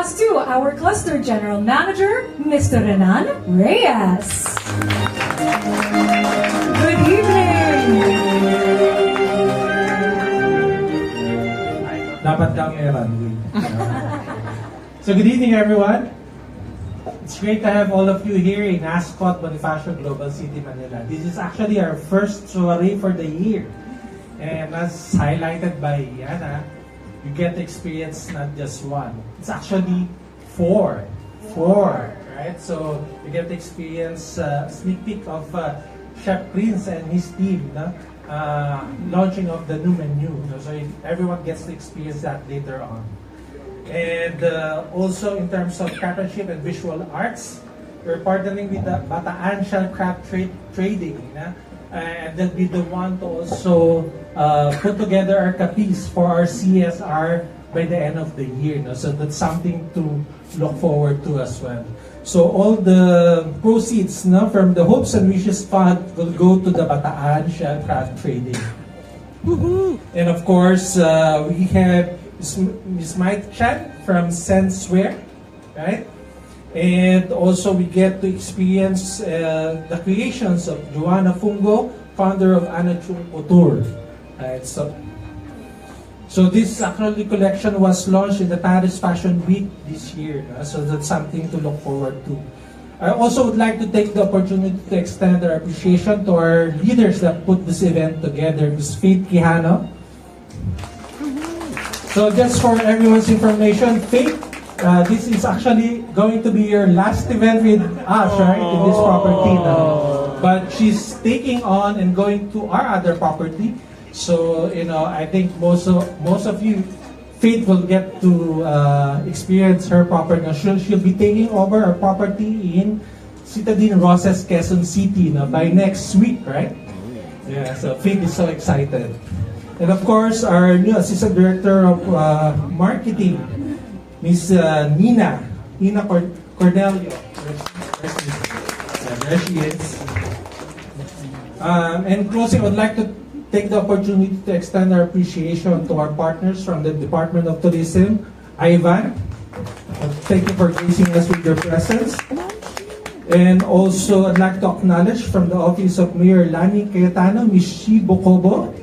pass to our Cluster General Manager, Mr. Renan Reyes. Good evening! Dapat kang runway. So good evening, everyone. It's great to have all of you here in Ascott, Bonifacio, Global City, Manila. This is actually our first soiree for the year. And as highlighted by Yana, you get to experience not just one. It's actually four, right? So you get to experience a sneak peek of Chef Prince and his team, launching of the new menu. So everyone gets to experience that later on. And also in terms of craftsmanship and visual arts, we're partnering with the Bataan Craft Trading. And they'll be the one to also put together our capiz for our CSR by the end of the year. So that's something to look forward to as well. So all the proceeds from the Hopes and Wishes Fund will go to the Bataan Craft Trading. And of course, we have Ms. Mike Chan from Senswear, right? And also we get to experience the creations of Joanna Fungo, founder of Anachung Couture. Right? So this actually collection was launched in the Paris Fashion Week this year. So that's something to look forward to. I also would like to take the opportunity to extend our appreciation to our leaders that put this event together, Ms. Faith Quijano. So just for everyone's information, Faith, this is actually going to be your last event with us, right, in this property now. But she's taking on and going to our other property. So, I think most of you, Faith will get to experience her property. She'll be taking over our property in Citadine Roses, Quezon City by next week, right? Yeah, so Faith is so excited. And of course, our new Assistant Director of Marketing, Ms. Nina Cornelio. There she is. And closing, I would like to take the opportunity to extend our appreciation to our partners from the Department of Tourism. Ivan, thank you for gracing us with your presence. And also, I'd like to acknowledge from the Office of Mayor Lani Cayetano, Ms. Shi Bokobo.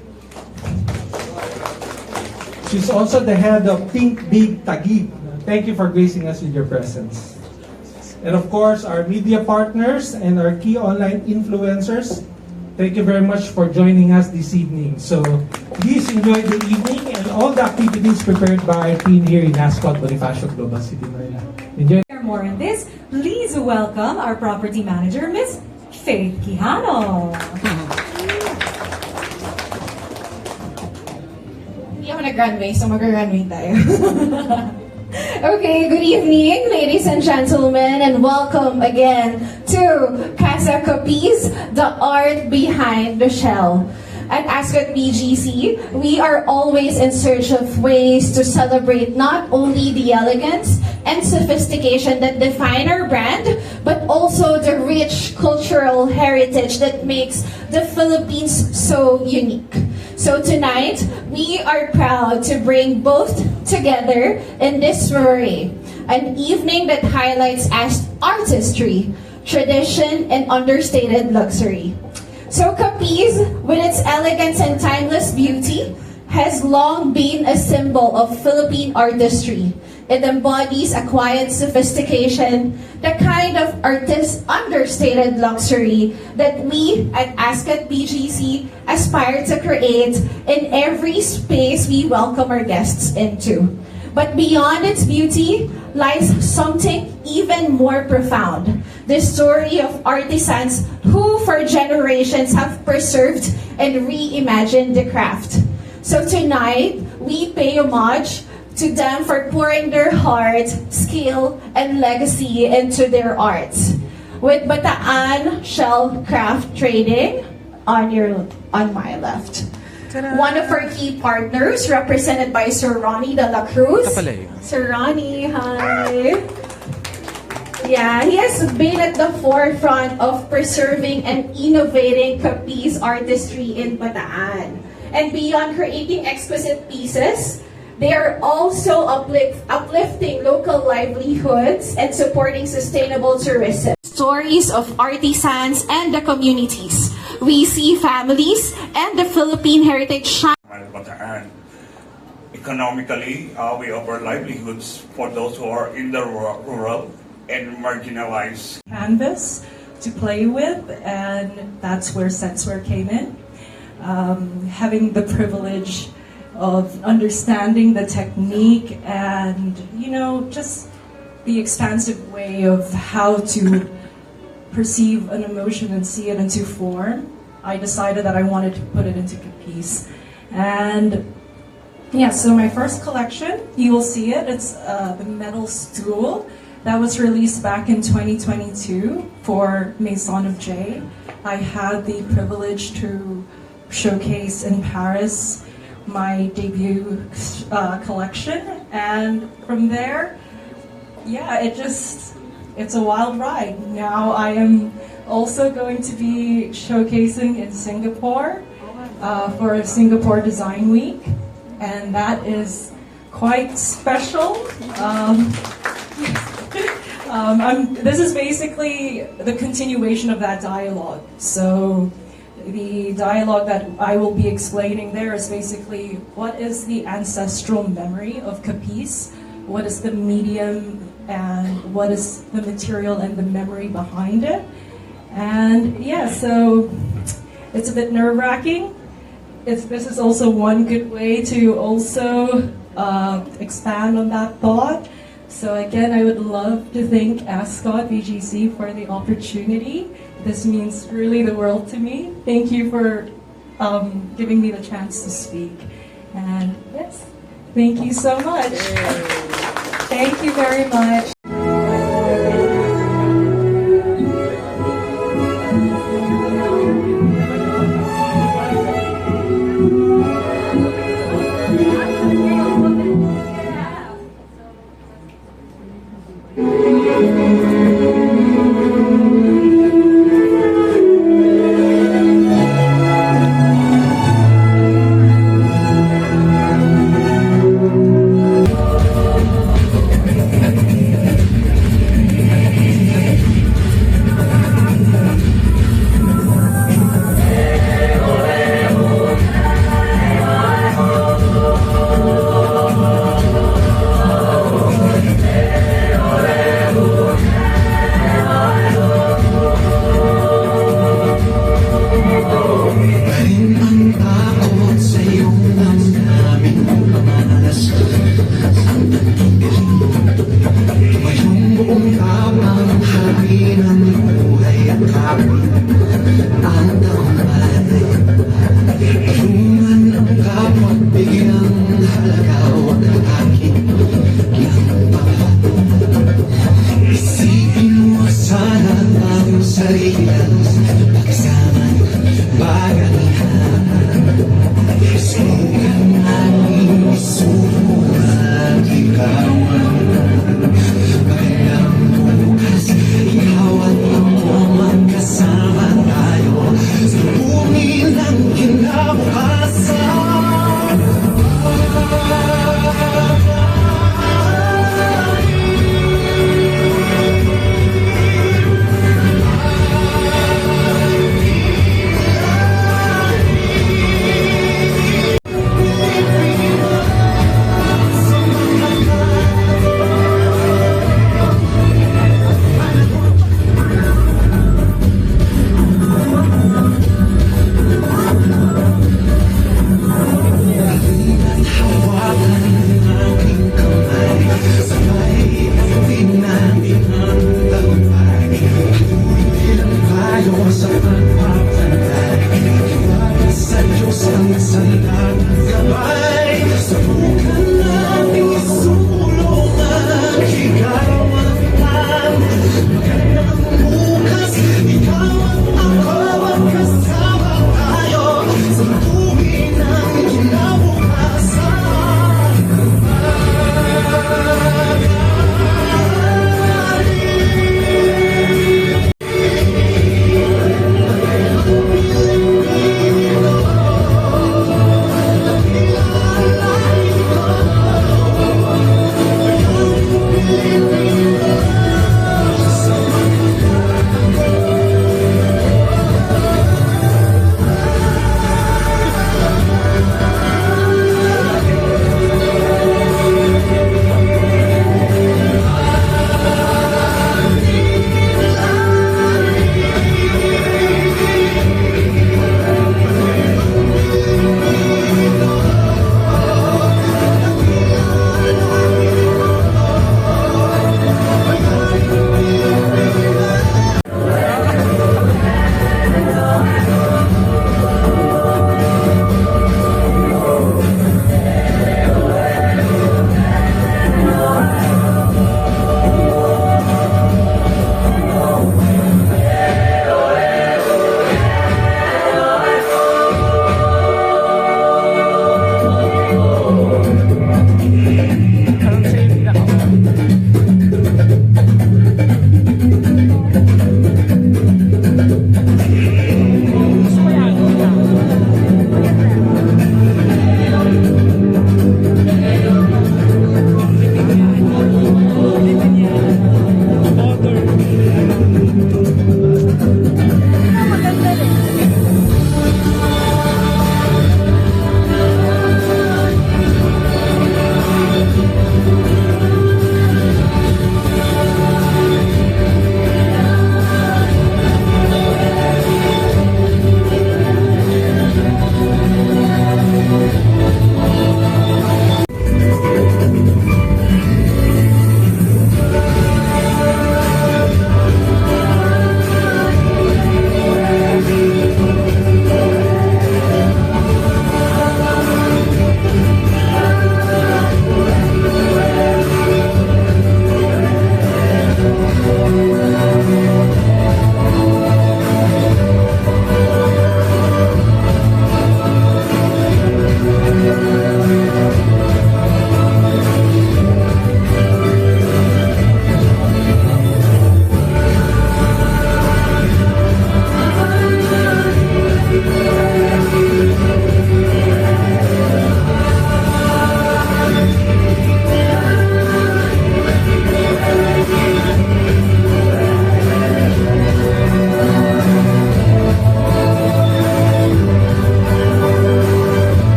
She's also the head of Think Big Taguig. Thank you for gracing us with your presence. And of course, our media partners and our key online influencers, thank you very much for joining us this evening. So please enjoy the evening and all the activities prepared by our team here in Ascott, Bonifacio, Global City, Manila. Enjoy. For more on this, please welcome our property manager, Ms. Faith Quijano. Hindi ako nag-runway, so mag-runway tayo. Okay, good evening, ladies and gentlemen, and welcome again to Casa Capiz, the art behind the shell. At Ascott BGC, we are always in search of ways to celebrate not only the elegance and sophistication that define our brand, but also the rich cultural heritage that makes the Philippines so unique. So tonight, we are proud to bring both together in this soiree, an evening that highlights artistry, tradition, and understated luxury. So capiz, with its elegance and timeless beauty, has long been a symbol of Philippine artistry. It embodies a quiet sophistication, the kind of understated luxury that we at Ascott BGC aspire to create in every space we welcome our guests into. But beyond its beauty lies something even more profound. The story of artisans who for generations have preserved and reimagined the craft. So tonight, we pay homage to them for pouring their heart, skill, and legacy into their arts. With Bataan Shell Craft Trading on my left. Ta-da! One of our key partners, represented by Sir Ronnie de la Cruz. Sir Ronnie, hi! Yeah, he has been at the forefront of preserving and innovating capiz artistry in Bataan. And beyond creating exquisite pieces, They are also uplifting local livelihoods and supporting sustainable tourism. Stories of artisans and the communities. We see families and the Philippine heritage shine. And economically, we offer livelihoods for those who are in the rural and marginalized. Canvas to play with, and that's where Senswear came in. Having the privilege of understanding the technique and, just the expansive way of how to perceive an emotion and see it into form, I decided that I wanted to put it into capiz. And yeah, so my first collection, you will see it, it's the metal stool that was released back in 2022 for Maison of J. I had the privilege to showcase in Paris my debut collection, and from there, yeah, it's a wild ride. Now I am also going to be showcasing in Singapore for Singapore Design Week, and that is quite special. This is basically the continuation of that dialogue. So the dialogue that I will be explaining there is basically what is the ancestral memory of capiz, what is the medium, and what is the material and the memory behind it. And yeah, so it's a bit nerve-wracking. This is also one good way to also expand on that thought. So again, I would love to thank Ascott BGC for the opportunity. This means really the world to me. Thank you for giving me the chance to speak. And yes, thank you so much. Thank you very much.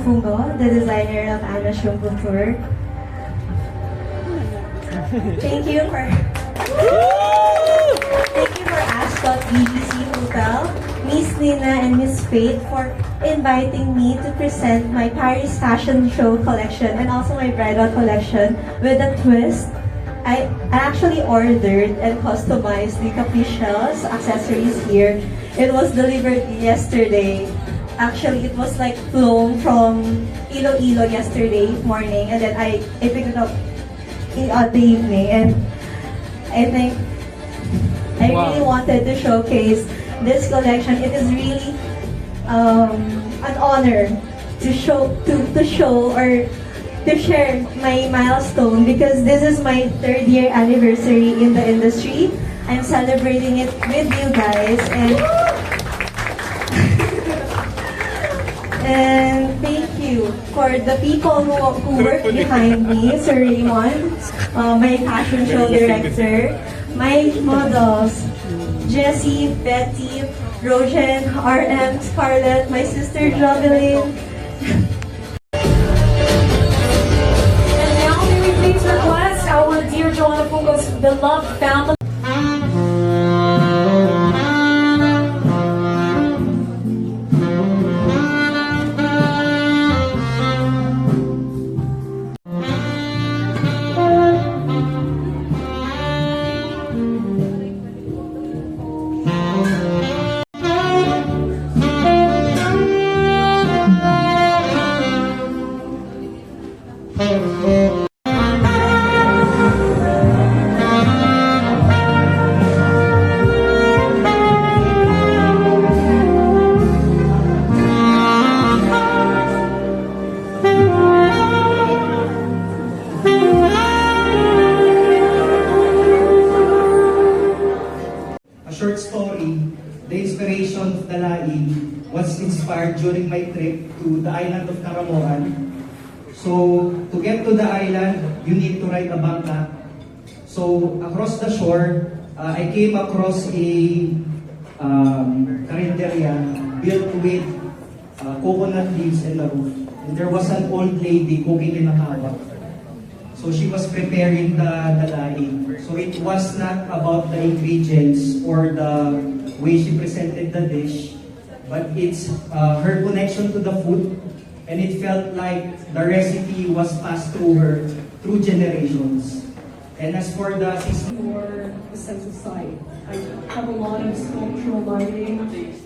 Fungo, the designer of Anna's Room Tour. Thank you for Ascott BGC Hotel, Miss Nina and Miss Faith for inviting me to present my Paris Fashion Show collection and also my bridal collection with a twist. I actually ordered and customized the capiz shells accessories here. It was delivered yesterday. Actually, it was like flown from Iloilo yesterday morning, and then I picked it up in the evening. And I think I really wanted to showcase this collection. It is really an honor to share my milestone because this is my 3rd year anniversary in the industry. I'm celebrating it with you guys and thank you for the people who work behind me, Sir Raymond, my fashion show director, my models, Jessie, Betty, Rojan, RM, Scarlett, my sister Jovelyn. And now may we please request our dear Joanna Fungo's beloved family. A short story, the inspiration of Dalai was inspired during my trip to the island of Caramoan. So, to get to the island, you need to ride a bangka. So, across the shore, I came across a carinderia built with coconut leaves in the roof. And there was an old lady cooking in a hawak. So she was preparing the laing. So it was not about the ingredients or the way she presented the dish, but it's her connection to the food, and it felt like the recipe was passed through her through generations. And as for the For the sense of sight, I have a lot of sculptural lighting,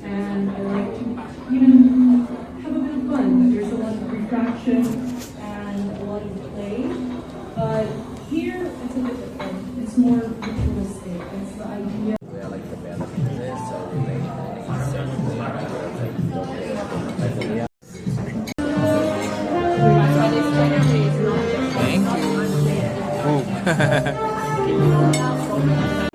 and I like to even have a bit of fun. There's a lot of refraction and a lot of play. But here, it's a bit different. It's more ritualistic. It's the idea. Thank you.